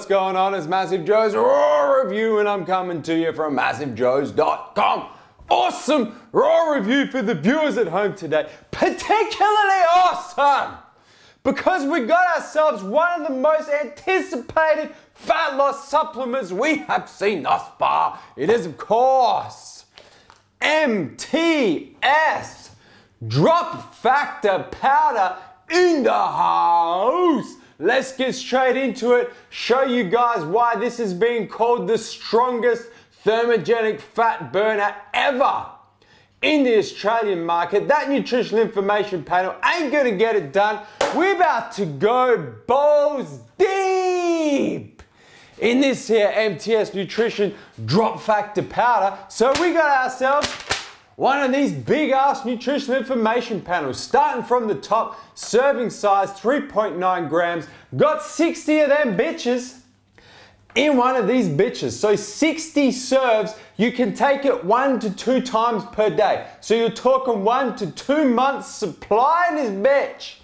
what's going on? It's MassiveJoes RAW review and I'm coming to you from MassiveJoes.com. Awesome RAW review for the viewers at home today. Particularly awesome because we got ourselves one of the most anticipated fat loss supplements we have seen thus far. It is, of course, MTS Drop Factor Powder in the house. Let's get straight into it, show you guys why this is being called the strongest thermogenic fat burner ever in the Australian market. That nutritional information panel ain't gonna get it done. We're about to go balls deep in this here MTS Nutrition Drop Factor Powder. So we got ourselves one of these big ass nutritional information panels, starting from the top, serving size 3.9 grams, got 60 of them bitches in one of these bitches. So 60 serves, you can take it 1 to 2 times per day. So you're talking 1 to 2 months supply in this bitch.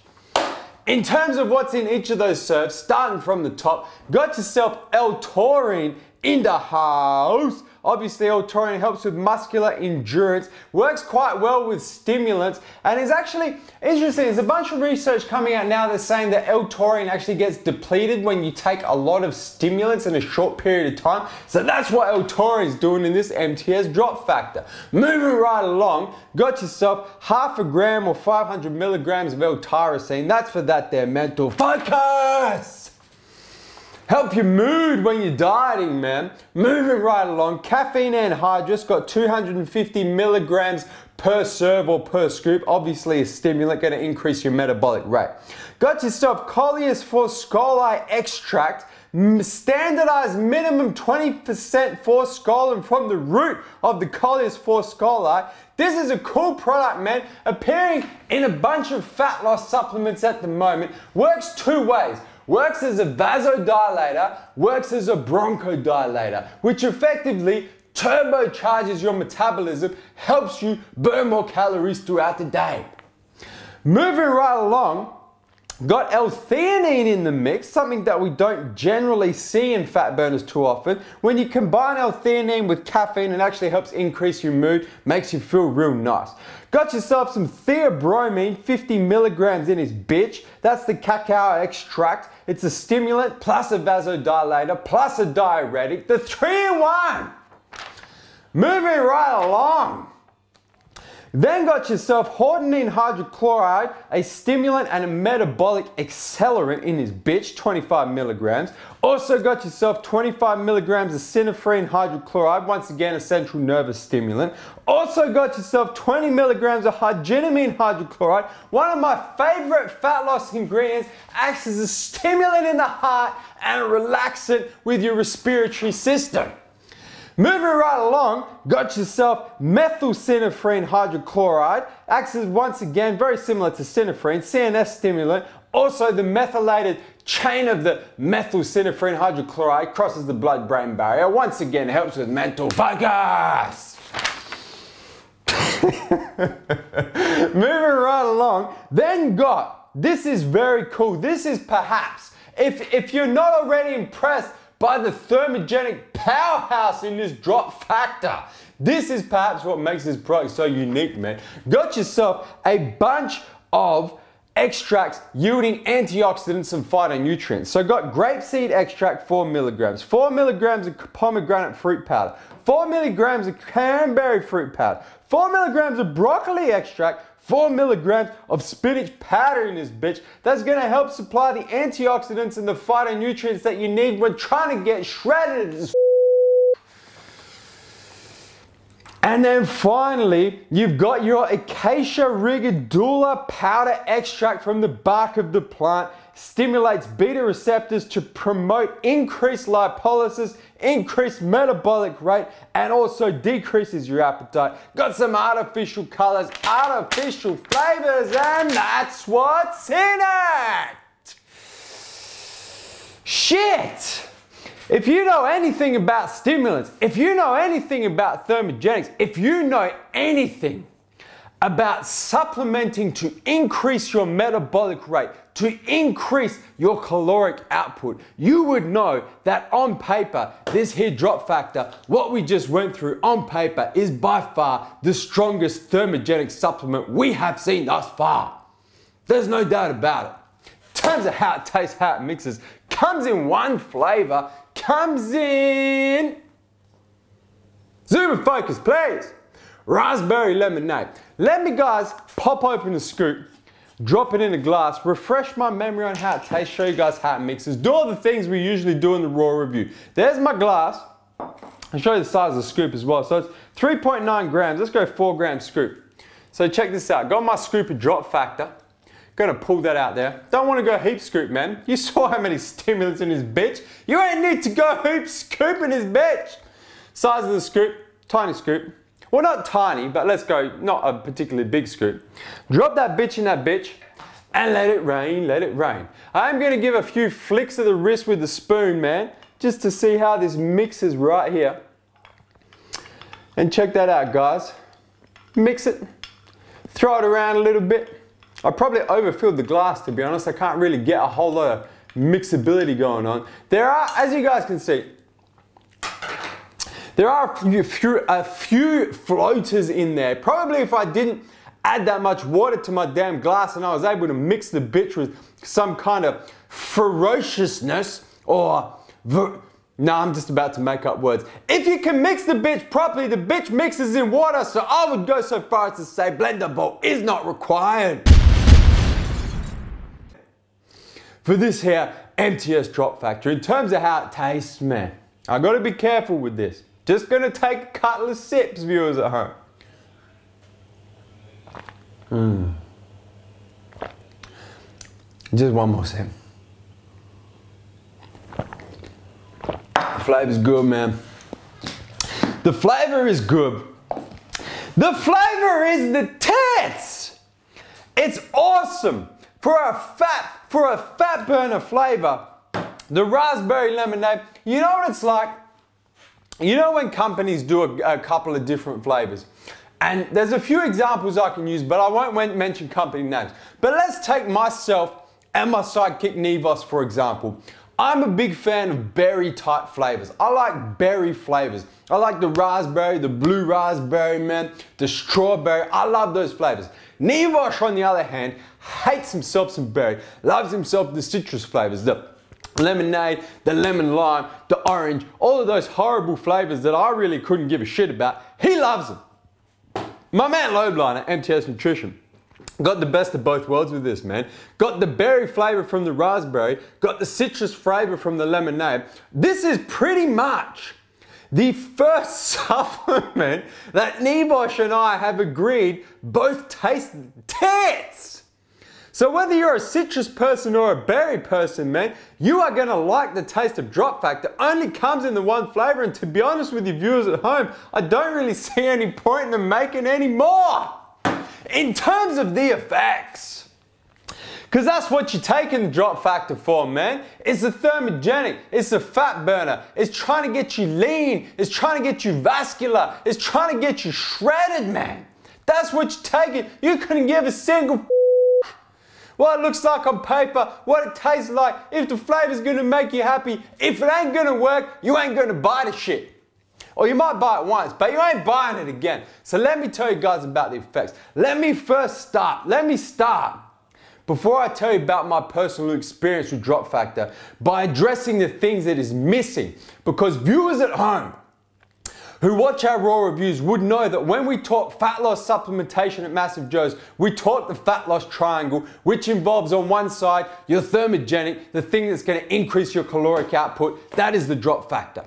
In terms of what's in each of those serves, starting from the top, got yourself L-taurine in the house. Obviously, L-taurine helps with muscular endurance, works quite well with stimulants, and is actually interesting. There's a bunch of research coming out now that's saying that L-taurine actually gets depleted when you take a lot of stimulants in a short period of time. So that's what L-taurine is doing in this MTS drop factor. Moving right along, got yourself half a gram or 500 milligrams of L-tyrosine. That's for that there mental focus. Help your mood when you're dieting, man. Moving right along, caffeine anhydrous, got 250 milligrams per serve or per scoop. Obviously a stimulant, gonna increase your metabolic rate. Got yourself Coleus forskolii extract, standardized minimum 20% forskolin from the root of the Coleus forskolii. This is a cool product, man, appearing in a bunch of fat loss supplements at the moment. Works 2 ways. Works as a vasodilator, works as a bronchodilator, which effectively turbocharges your metabolism, helps you burn more calories throughout the day. Moving right along, got L-theanine in the mix, something that we don't generally see in fat burners too often. When you combine L-theanine with caffeine, it actually helps increase your mood, makes you feel real nice. Got yourself some theobromine, 50 milligrams in his bitch. That's the cacao extract. It's a stimulant plus a vasodilator plus a diuretic, the 3-in-1. Moving right along. Then got yourself hordenine hydrochloride, a stimulant and a metabolic accelerant in his bitch, 25 milligrams. Also got yourself 25 milligrams of synephrine hydrochloride, once again a central nervous stimulant. Also got yourself 20 milligrams of arginamine hydrochloride, one of my favorite fat loss ingredients, acts as a stimulant in the heart and a relaxant with your respiratory system. Moving right along, got yourself methylsynephrine hydrochloride, acts as, once again, very similar to synephrine, CNS stimulant. Also, the methylated chain of the methylsynephrine hydrochloride crosses the blood-brain barrier. Once again, helps with mental focus. Moving right along, then got, this is very cool. This is perhaps, if you're not already impressed by the thermogenic powerhouse in this drop factor, this is perhaps what makes this product so unique, man. Got yourself a bunch of extracts yielding antioxidants and phytonutrients. So got grapeseed extract, 4 milligrams, 4 milligrams of pomegranate fruit powder, 4 milligrams of cranberry fruit powder, 4 milligrams of broccoli extract, 4 milligrams of spinach powder in this bitch. That's gonna help supply the antioxidants and the phytonutrients that you need when trying to get shredded as And then finally, you've got your Acacia rigodula powder extract from the bark of the plant. Stimulates beta receptors to promote increased lipolysis, increased metabolic rate, and also decreases your appetite. Got some artificial colors, artificial flavors, and that's what's in it. Shit! If you know anything about stimulants, if you know anything about thermogenics, if you know anything about supplementing to increase your metabolic rate, to increase your caloric output, you would know that on paper, this here drop factor, what we just went through on paper, is by far the strongest thermogenic supplement we have seen thus far. There's no doubt about it. In terms of how it tastes, how it mixes, comes in one flavor, comes in, zoom and focus please, raspberry lemonade. Let me guys pop open a scoop, drop it in a glass, refresh my memory on how it tastes, show you guys how it mixes, do all the things we usually do in the raw review. There's my glass. I'll show you the size of the scoop as well. So it's 3.9 grams, let's go 4 gram scoop. So check this out, got my scoop of drop factor. Gonna pull that out there. Don't wanna go heap scoop, man. You saw how many stimulants in this bitch. You ain't need to go heap scoop in this bitch. Size of the scoop, tiny scoop. Well, not tiny, but let's go, not a particularly big scoop. Drop that bitch in that bitch and let it rain, let it rain. I'm gonna give a few flicks of the wrist with the spoon, man, just to see how this mixes right here. And check that out, guys. Mix it, throw it around a little bit. I probably overfilled the glass, to be honest. I can't really get a whole lot of mixability going on. There are, as you guys can see, there are a few floaters in there. Probably if I didn't add that much water to my damn glass and I was able to mix the bitch with some kind of ferociousness or... Nah, I'm just about to make up words. If you can mix the bitch properly, the bitch mixes in water, so I would go so far as to say blender bowl is not required. For this here MTS drop factor, in terms of how it tastes, man, I gotta be careful with this. Just gonna take a couple of sips, viewers at home. Just one more sip. The flavor's good, man. The flavor is good. The flavor is the tits. It's awesome. For a fat burner flavor, the raspberry lemonade, you know what it's like? You know when companies do a couple of different flavors? And there's a few examples I can use, but I won't mention company names. But let's take myself and my sidekick Nevos, for example. I'm a big fan of berry type flavors. I like berry flavors. I like the raspberry, the blue raspberry, man, the strawberry. I love those flavors. Nevos, on the other hand, hates himself some berry, loves himself the citrus flavors, the lemonade, the lemon lime, the orange, all of those horrible flavors that I really couldn't give a shit about. He loves them. My man Lobline at MTS Nutrition got the best of both worlds with this, man. Got the berry flavor from the raspberry, got the citrus flavor from the lemonade. This is pretty much the first supplement that Nevos and I have agreed both taste tits. So whether you're a citrus person or a berry person, man, you are gonna like the taste of drop factor. Only comes in the one flavor, and to be honest with you viewers at home, I don't really see any point in them making any more. In terms of the effects, because that's what you're taking the drop factor for, man. It's a thermogenic, it's a fat burner, it's trying to get you lean, it's trying to get you vascular, it's trying to get you shredded, man. That's what you're taking. You couldn't give a single what it looks like on paper, what it tastes like, if the flavor's gonna make you happy. If it ain't gonna work, you ain't gonna buy the shit. Or you might buy it once, but you ain't buying it again. So let me tell you guys about the effects. Let me start, before I tell you about my personal experience with drop factor, by addressing the things that is missing. Because viewers at home who watch our raw reviews would know that when we talk fat loss supplementation at MassiveJoes, we talk the fat loss triangle, which involves on one side your thermogenic, the thing that's going to increase your caloric output, that is the drop factor.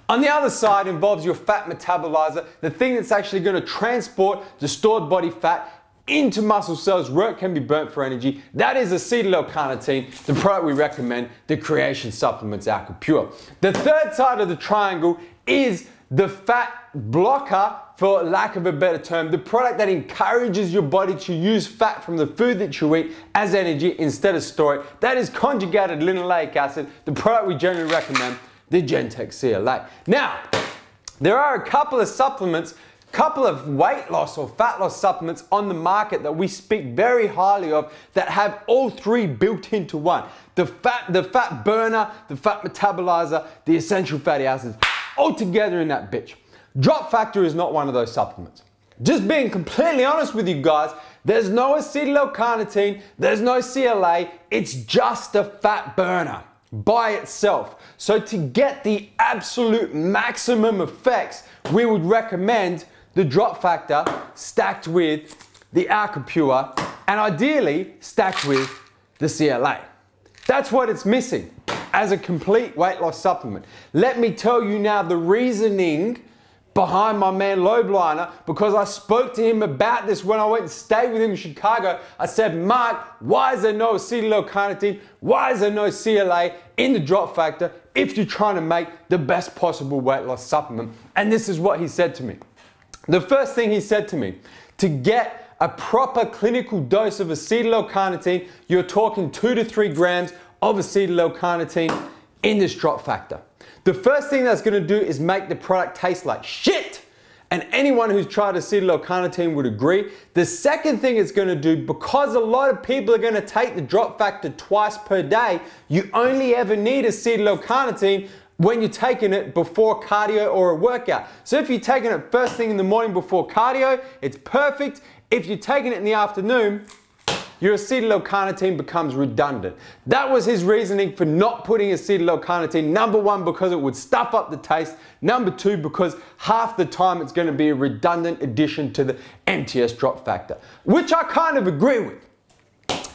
On the other side involves your fat metabolizer, the thing that's actually going to transport the stored body fat into muscle cells where it can be burnt for energy. That is acetyl-L-carnitine, the product we recommend, the Creation Supplements Alka Pure. The third side of the triangle is the fat blocker, for lack of a better term, the product that encourages your body to use fat from the food that you eat as energy instead of store it. That is conjugated linoleic acid, the product we generally recommend, the Gentex CLA. Now, there are a couple of supplements couple of weight loss or fat loss supplements on the market that we speak very highly of that have all three built into one. The fat burner, the fat metabolizer, the essential fatty acids, all together in that bitch. Drop Factor is not one of those supplements. Just being completely honest with you guys, there's no acetyl-L-carnitine, there's no CLA, it's just a fat burner by itself. So to get the absolute maximum effects, we would recommend the Drop Factor stacked with the Alkapure and ideally stacked with the CLA. That's what it's missing as a complete weight loss supplement. Let me tell you now the reasoning behind my man Lowbliner, because I spoke to him about this when I went and stayed with him in Chicago. I said, Mark, why is there no acetyl-L-carnitine? Why is there no CLA in the Drop Factor if you're trying to make the best possible weight loss supplement? And this is what he said to me. The first thing he said to me, to get a proper clinical dose of acetyl-L-carnitine, you're talking 2 to 3 grams of acetyl-L-carnitine in this Drop Factor. The first thing that's going to do is make the product taste like shit. And anyone who's tried acetyl-L-carnitine would agree. The second thing it's going to do, because a lot of people are going to take the Drop Factor twice per day, you only ever need acetyl-L-carnitine when you're taking it before cardio or a workout. So if you're taking it first thing in the morning before cardio, it's perfect. If you're taking it in the afternoon, your acetyl-L-carnitine becomes redundant. That was his reasoning for not putting acetyl-L-carnitine. Number one, because it would stuff up the taste. Number two, because half the time it's going to be a redundant addition to the MTS Drop Factor, which I kind of agree with.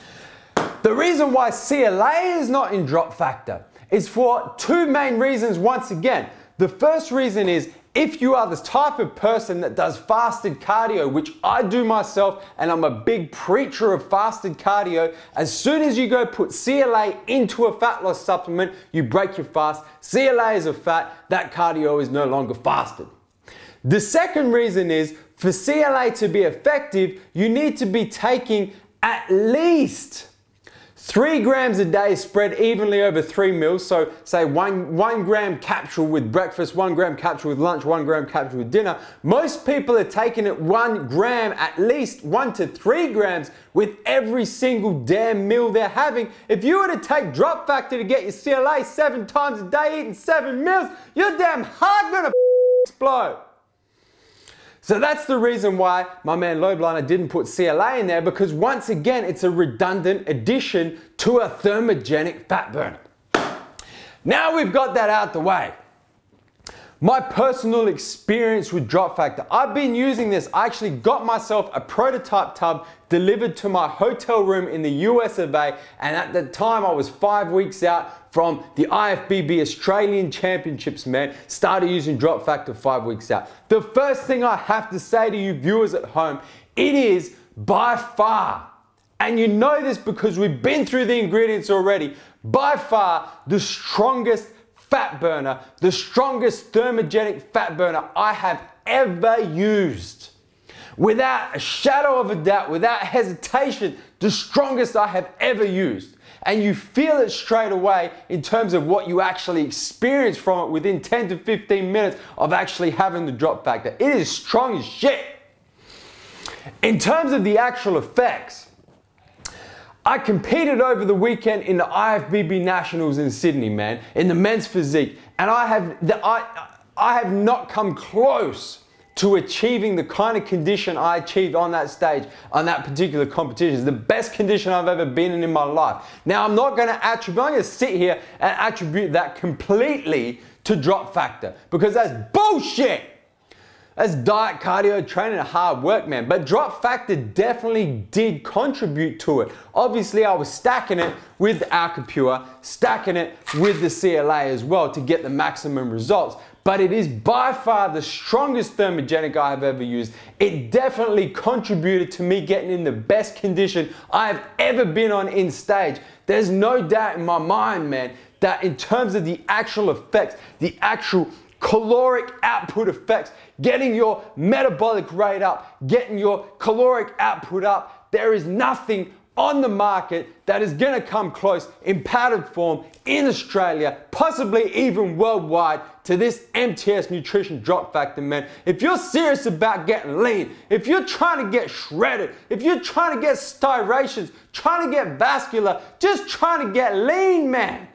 The reason why CLA is not in Drop Factor is for two main reasons once again. The first reason is if you are the type of person that does fasted cardio, which I do myself, and I'm a big preacher of fasted cardio, as soon as you go put CLA into a fat loss supplement, you break your fast. CLA is a fat, that cardio is no longer fasted. The second reason is for CLA to be effective, you need to be taking at least 3 grams a day spread evenly over 3 meals. So say one gram capsule with breakfast, 1 gram capsule with lunch, 1 gram capsule with dinner. Most people are taking it 1 gram, at least 1 to 3 grams with every single damn meal they're having. If you were to take Drop Factor to get your CLA 7 times a day eating 7 meals, your damn heart gonna explode. So that's the reason why my man Lowbliner didn't put CLA in there, because once again, it's a redundant addition to a thermogenic fat burner. Now we've got that out the way. My personal experience with Drop Factor. I've been using this. I actually got myself a prototype tub delivered to my hotel room in the US of A, and at the time I was 5 weeks out from the IFBB Australian Championships, man. Started using Drop Factor 5 weeks out. The first thing I have to say to you viewers at home, it is by far, and you know this because we've been through the ingredients already, by far the strongest fat burner, the strongest thermogenic fat burner I have ever used. Without a shadow of a doubt, without hesitation, the strongest I have ever used. And you feel it straight away in terms of what you actually experience from it within 10 to 15 minutes of actually having the Drop Factor. It is strong as shit. In terms of the actual effects, I competed over the weekend in the IFBB Nationals in Sydney, man, in the men's physique, and I have not come close to achieving the kind of condition I achieved on that stage, on that particular competition. It's the best condition I've ever been in my life. Now, I'm not going to sit here and attribute that completely to Drop Factor, because that's bullshit. That's diet, cardio, training, and hard work, man. But Drop Factor definitely did contribute to it. Obviously, I was stacking it with the Alkapure, stacking it with the CLA as well to get the maximum results. But it is by far the strongest thermogenic I have ever used. It definitely contributed to me getting in the best condition I have ever been on in stage. There's no doubt in my mind, man, that in terms of the actual effects, the actual caloric output effects, getting your metabolic rate up, getting your caloric output up, there is nothing on the market that is going to come close in powdered form in Australia, possibly even worldwide, to this MTS nutrition drop factor, man. If you're serious about getting lean, if you're trying to get shredded, if you're trying to get striations, trying to get vascular, just trying to get lean, man,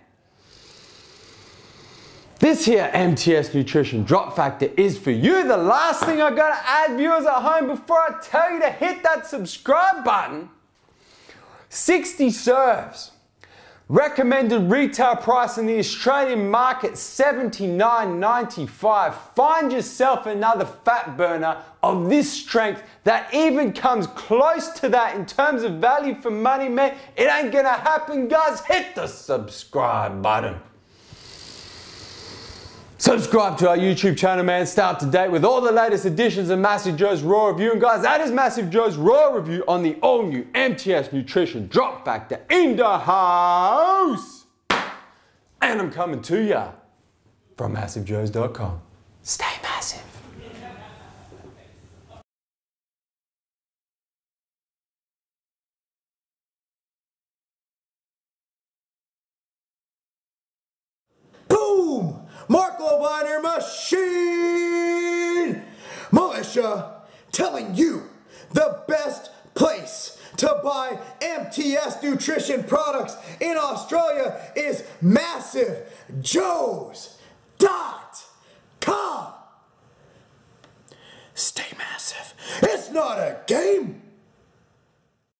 this here MTS nutrition drop factor is for you. The last thing I gotta add, viewers at home, before I tell you to hit that subscribe button, 60 serves. Recommended retail price in the Australian market, $79.95. Find yourself another fat burner of this strength that even comes close to that in terms of value for money, man. It ain't gonna happen, guys. Hit the subscribe button. Subscribe to our YouTube channel, man. Stay up to date with all the latest editions of MassiveJoes RAW Review. And guys, that is MassiveJoes RAW Review on the all-new MTS Nutrition Drop Factor in the house. And I'm coming to ya from MassiveJoes.com. Stay massive. Boom! Marco Viner Machine! Militia telling you the best place to buy MTS nutrition products in Australia is MassiveJoes.com. Stay massive. It's not a game.